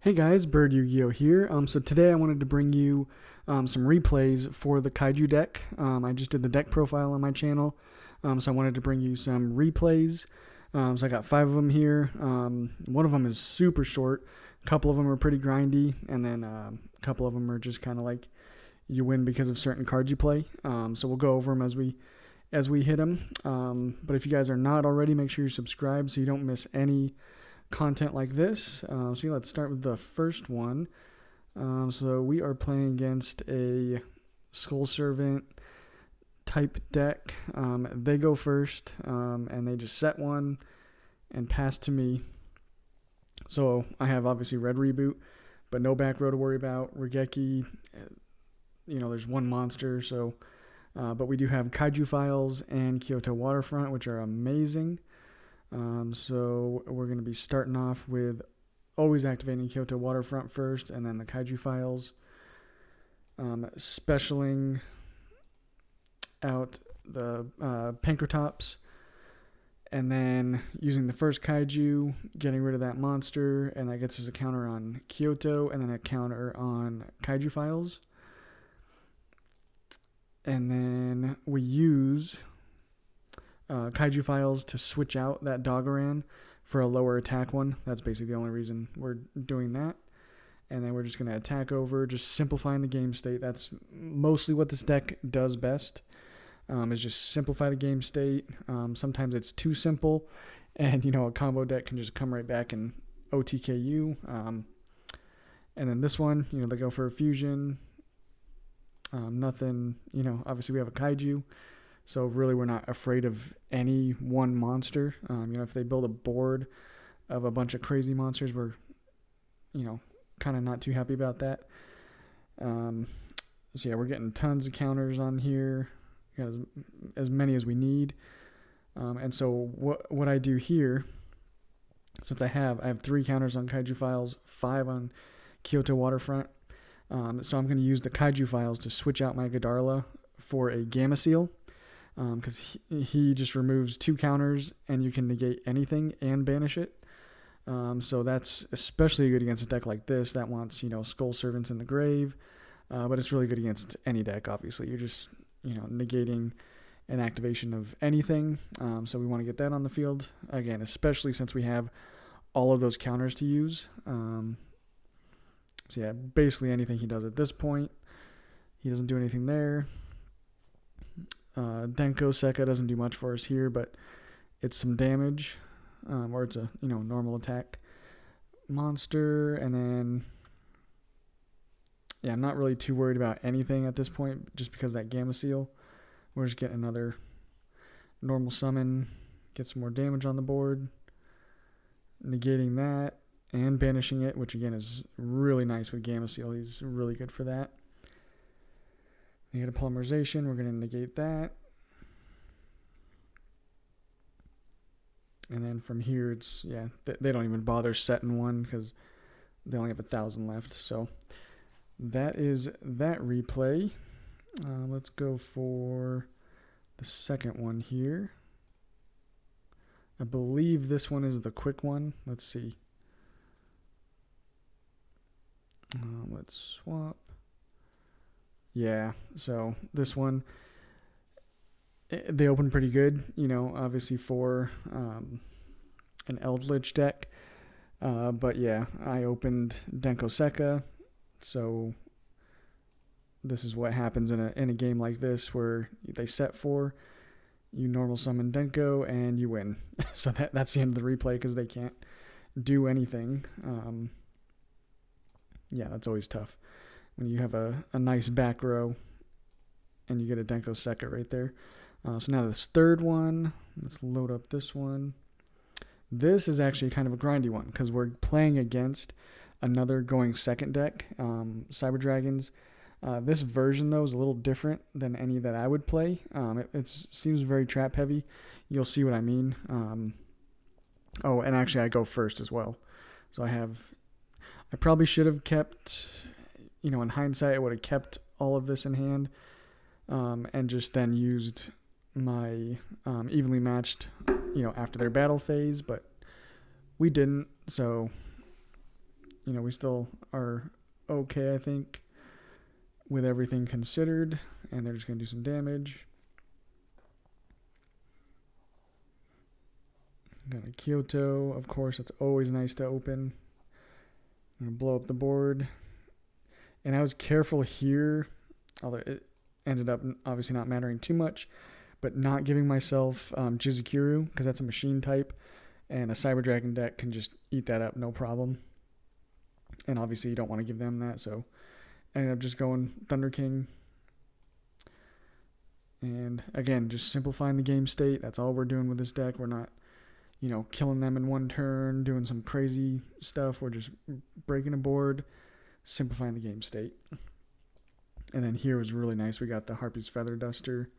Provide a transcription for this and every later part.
Hey guys, Bird Yugioh here. So today I wanted to bring you some replays for the Kaiju deck. I just did the deck profile on my channel, so I wanted to bring you some replays. So I got 5 of them here. One of them is super short. A couple of them are pretty grindy, and then a couple of them are just kind of like you win because of certain cards you play. So we'll go over them as we hit them. But if you guys are not already, make sure you're subscribed so you don't miss any content like this. So yeah, let's start with the first one. So we are playing against a Skull Servant type deck. They go first, and they just set one and pass to me. So I have obviously Red Reboot, but no back row to worry about. Regeki, there's one monster, so but we do have Kaiju Files and Kyoto Waterfront, which are amazing. So we're going to be starting off with always activating Kyoto Waterfront first, and then the Kaiju Files. Specialing out the Pankratops, and then using the first Kaiju, getting rid of that monster, and that gets us a counter on Kyoto, and then a counter on Kaiju Files. And then we use Kaiju Files to switch out that Doggoran for a lower attack one. That's basically the only reason we're doing that. And then we're just going to attack over, just simplifying the game state. That's mostly what this deck does best, is just simplify the game state. Sometimes it's too simple, and a combo deck can just come right back and OTKU. And then this one, they go for a fusion. Nothing, obviously we have a Kaiju. So really we're not afraid of any one monster. If they build a board of a bunch of crazy monsters, we're, kind of not too happy about that. So yeah, we're getting tons of counters on here, as many as we need. And so what I do here, since I have 3 counters on Kaiju Files, 5 on Kyoto Waterfront. So I'm going to use the Kaiju Files to switch out my Godarla for a Gamma Seal. Because he just removes 2 counters, and you can negate anything and banish it. So that's especially good against a deck like this that wants, Skull Servants in the grave. But it's really good against any deck, obviously. You're just, negating an activation of anything. So we want to get that on the field. Again, especially since we have all of those counters to use. So yeah, basically anything he does at this point. He doesn't do anything there. Denko Sekka doesn't do much for us here, but it's some damage, or it's a normal attack monster. And then I'm not really too worried about anything at this point, just because that Gamma Seal. We're just getting another normal summon, get some more damage on the board, negating that and banishing it, which again is really nice with Gamma Seal. He's really good for that. You get a polymerization, we're going to negate that. And then from here, it's, they don't even bother setting one because they only have 1,000 left. So that is that replay. Let's go for the second one here. I believe this one is the quick one. Let's see. Let's swap. Yeah, so this one, they open pretty good, obviously for an eldrich deck. But yeah, I opened Denko Sekka, so this is what happens in a game like this where they set 4, you normal summon Denko, and you win. So that's the end of the replay because they can't do anything. Yeah, that's always tough when you have a nice back row and you get a Denko Sekka right there. So now this third one, let's load up this one. This is actually kind of a grindy one because we're playing against another going second deck, Cyber Dragons. This version, though, is a little different than any that I would play. It seems very trap heavy. You'll see what I mean. Oh, and actually I go first as well. So I probably should have kept... in hindsight, I would have kept all of this in hand, and just then used my evenly matched, after their battle phase, but we didn't. So, we still are okay, I think, with everything considered. And they're just going to do some damage. Got a Yugioh, of course. It's always nice to open. I'm going to blow up the board. And I was careful here, although it ended up obviously not mattering too much, but not giving myself Yugioh, because that's a machine type, and a Cyber Dragon deck can just eat that up, no problem. And obviously you don't want to give them that, so I ended up just going Thunder King. And again, just simplifying the game state. That's all we're doing with this deck. We're not, killing them in one turn, doing some crazy stuff. We're just breaking a board, simplifying the game state. And then here was really nice. We got the Harpy's Feather Duster.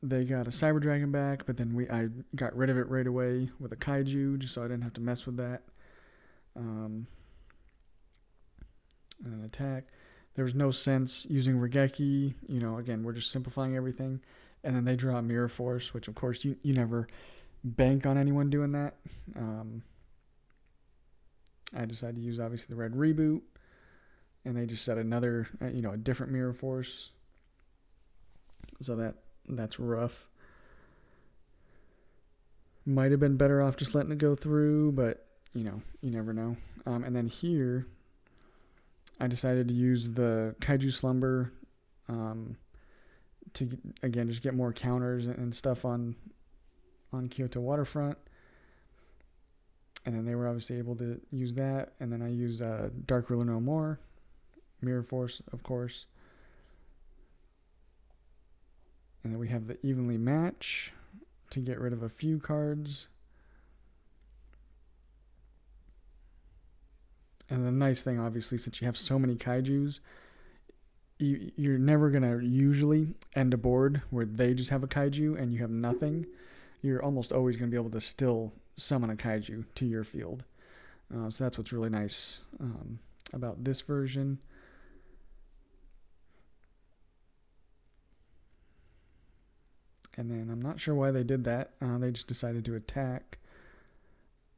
They got a Cyber Dragon back, but then I got rid of it right away with a Kaiju, just so I didn't have to mess with that. And an attack. There was no sense using Regeki. Again, we're just simplifying everything. And then they draw Mirror Force, which of course you never bank on anyone doing that. I decided to use obviously the red reboot. And they just set another, a different Mirror Force. So that's rough. Might have been better off just letting it go through, but, you never know. And then here, I decided to use the Kaiju Slumber to, again, just get more counters and stuff on Kyoto Waterfront. And then they were obviously able to use that. And then I used Dark Ruler No More. Mirror Force, of course. And then we have the Evenly Match to get rid of a few cards. And the nice thing, obviously, since you have so many Kaijus, you're never going to usually end a board where they just have a Kaiju and you have nothing. You're almost always going to be able to still summon a Kaiju to your field. So that's what's really nice about this version. And then I'm not sure why they did that. They just decided to attack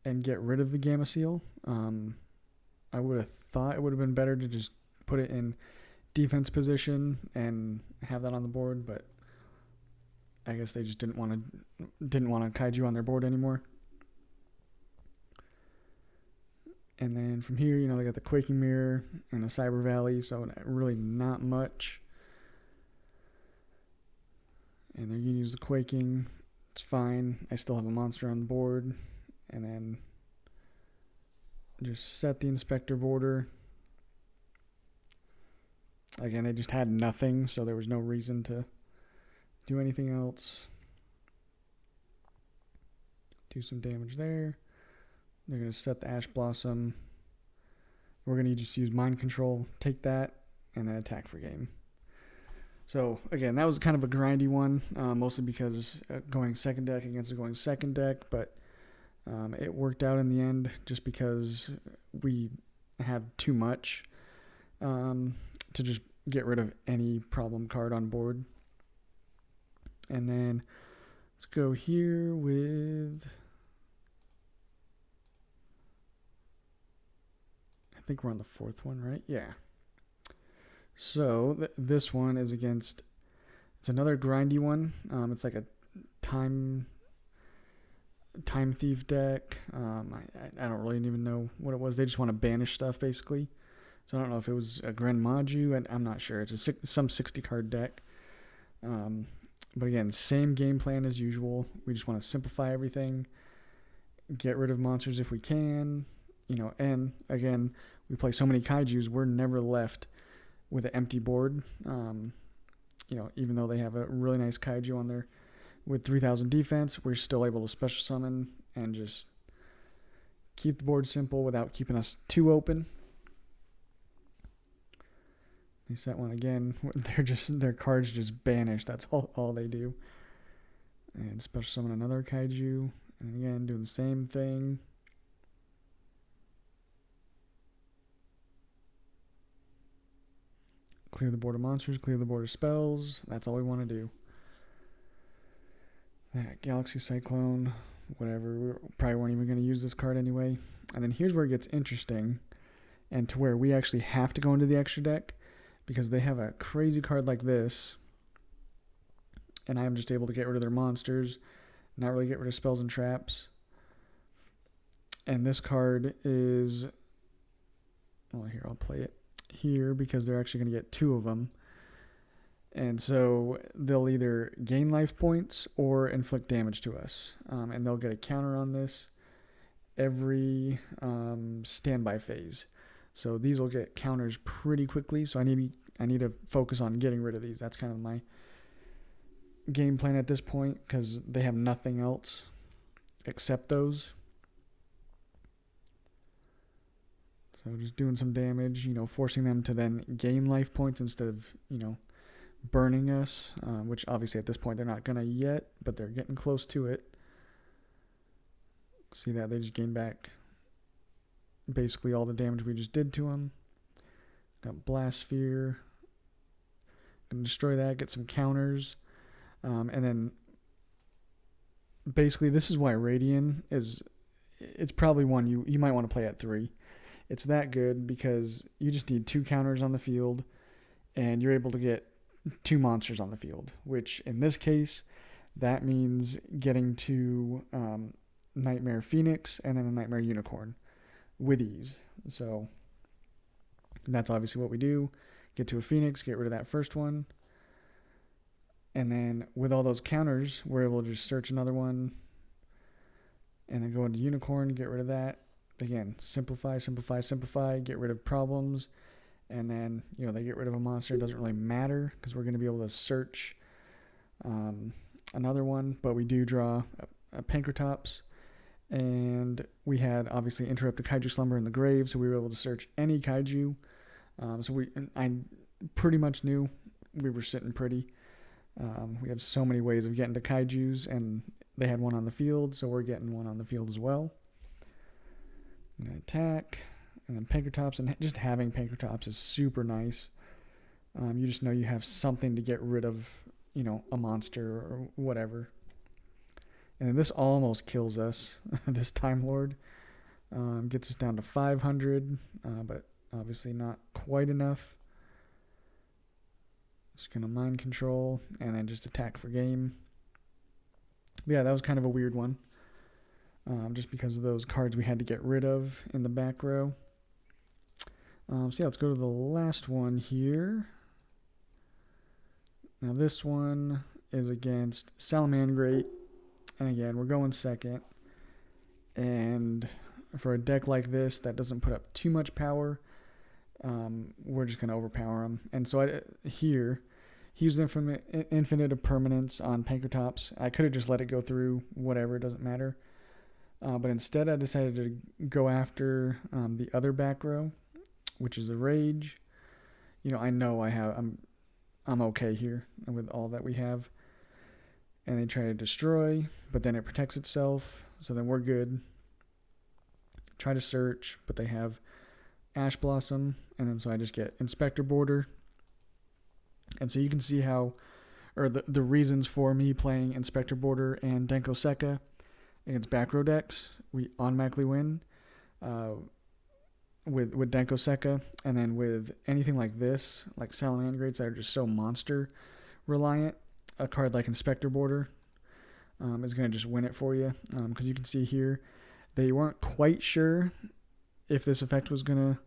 and get rid of the Gamma Seal. I would have thought it would have been better to just put it in defense position and have that on the board, but I guess they just didn't want a Kaiju on their board anymore. And then from here, they got the Quaking Mirror and the Cyber Valley, so really not much. And they're going to use the Quaking. It's fine. I still have a monster on the board. And then just set the Inspector border. Again, they just had nothing, so there was no reason to do anything else. Do some damage there. They're going to set the Ash Blossom. We're going to just use Mind Control, take that, and then attack for game. So, again, that was kind of a grindy one, mostly because going second deck against going second deck, but it worked out in the end just because we have too much to just get rid of any problem card on board. And then let's go here with, I think we're on the fourth one, right? Yeah. So this one is against, it's another grindy one. It's like a time thief deck. I don't really even know what it was. They just want to banish stuff basically. So I don't know if it was a Grand Maju, and I'm not sure. It's some 60 card deck. But again, same game plan as usual. We just want to simplify everything, get rid of monsters if we can, and again, we play so many Kaijus, we're never left with an empty board. Even though they have a really nice Kaiju on there with 3,000 defense, we're still able to special summon and just keep the board simple without keeping us too open. They set one again. Their cards just banish. That's all they do. And special summon another Kaiju. And again, doing the same thing. Clear the board of monsters, clear the board of spells. That's all we want to do. Galaxy Cyclone. whatever. We probably weren't even going to use this card anyway. And then here's where it gets interesting, and to where we actually have to go into the extra deck because they have a crazy card like this, and I'm just able to get rid of their monsters, not really get rid of spells and traps. And this card is, well, here, I'll play it here because they're actually going to get 2 of them. And so they'll either gain life points or inflict damage to us. And they'll get a counter on this every standby phase. So these will get counters pretty quickly. So I need to focus on getting rid of these. That's kind of my game plan at this point because they have nothing else except those. So just doing some damage, forcing them to then gain life points instead of, burning us, which obviously at this point they're not going to yet, but they're getting close to it. See that? They just gain back basically all the damage we just did to them. Got Blast Sphere. Gonna destroy that, get some counters. And then basically this is why Radiant it's probably one you might want to play at 3. It's that good because you just need 2 counters on the field and you're able to get 2 monsters on the field, which in this case, that means getting to Nightmare Phoenix and then a Nightmare Unicorn with ease. So that's obviously what we do. Get to a Phoenix, get rid of that first one. And then with all those counters, we're able to just search another one and then go into Unicorn, get rid of that. Again, simplify, get rid of problems. And then, they get rid of a monster. It doesn't really matter because we're going to be able to search another one. But we do draw a Pankratops. And we had, obviously, Interrupted Kaiju Slumber in the grave. So we were able to search any Kaiju. I pretty much knew we were sitting pretty. We have so many ways of getting to Kaijus. And they had one on the field. So we're getting one on the field as well. I'm going to attack. And then Pankratops, and just having Pankratops is super nice. You just know you have something to get rid of, a monster or whatever. And then this almost kills us, this Time Lord. Gets us down to 500, but obviously not quite enough. Just going to mind control, and then just attack for game. But yeah, that was kind of a weird one. Just because of those cards we had to get rid of in the back row. So yeah, let's go to the last one here. Now this one is against Salamangreat. And again, we're going second. And for a deck like this that doesn't put up too much power, we're just going to overpower him. And so he used Infinite of Permanence on Pankratops. I could have just let it go through, whatever, it doesn't matter. But instead I decided to go after the other back row, which is a Rage. I know I'm okay here with all that we have. And they try to destroy, but then it protects itself, so then we're good. Try to search, but they have Ash Blossom, and then so I just get Inspector Border. And so you can see the reasons for me playing Inspector Border and Denko Sekka against back row decks. We automatically win. With Denko Sekka, and then with anything like this, like Salamangreats that are just so monster reliant, a card like Inspector Border is going to just win it for you. Because you can see here, they weren't quite sure if this effect was going to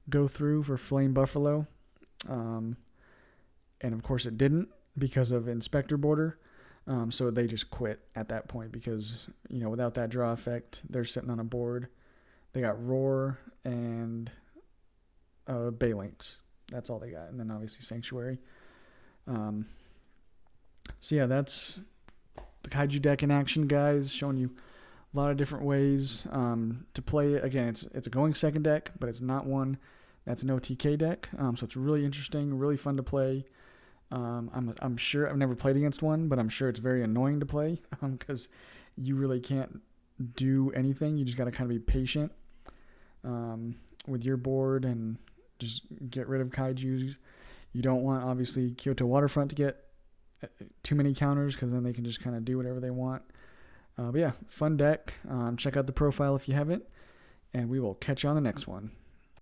go through for Flame Buffalo. And of course it didn't because of Inspector Border. So they just quit at that point because, without that draw effect, they're sitting on a board. They got Roar and Baylynx. That's all they got. And then obviously Sanctuary. So yeah, that's the Kaiju deck in action, guys. Showing you a lot of different ways to play it. Again, it's a going second deck, but it's not one that's an OTK deck. So it's really interesting, really fun to play. I'm sure I've never played against one, but I'm sure it's very annoying to play because you really can't do anything. You just got to kind of be patient with your board and just get rid of Kaijus. You don't want, obviously, Kyoto Waterfront to get too many counters because then they can just kind of do whatever they want. But yeah, fun deck. Check out the profile if you haven't, and we will catch you on the next one.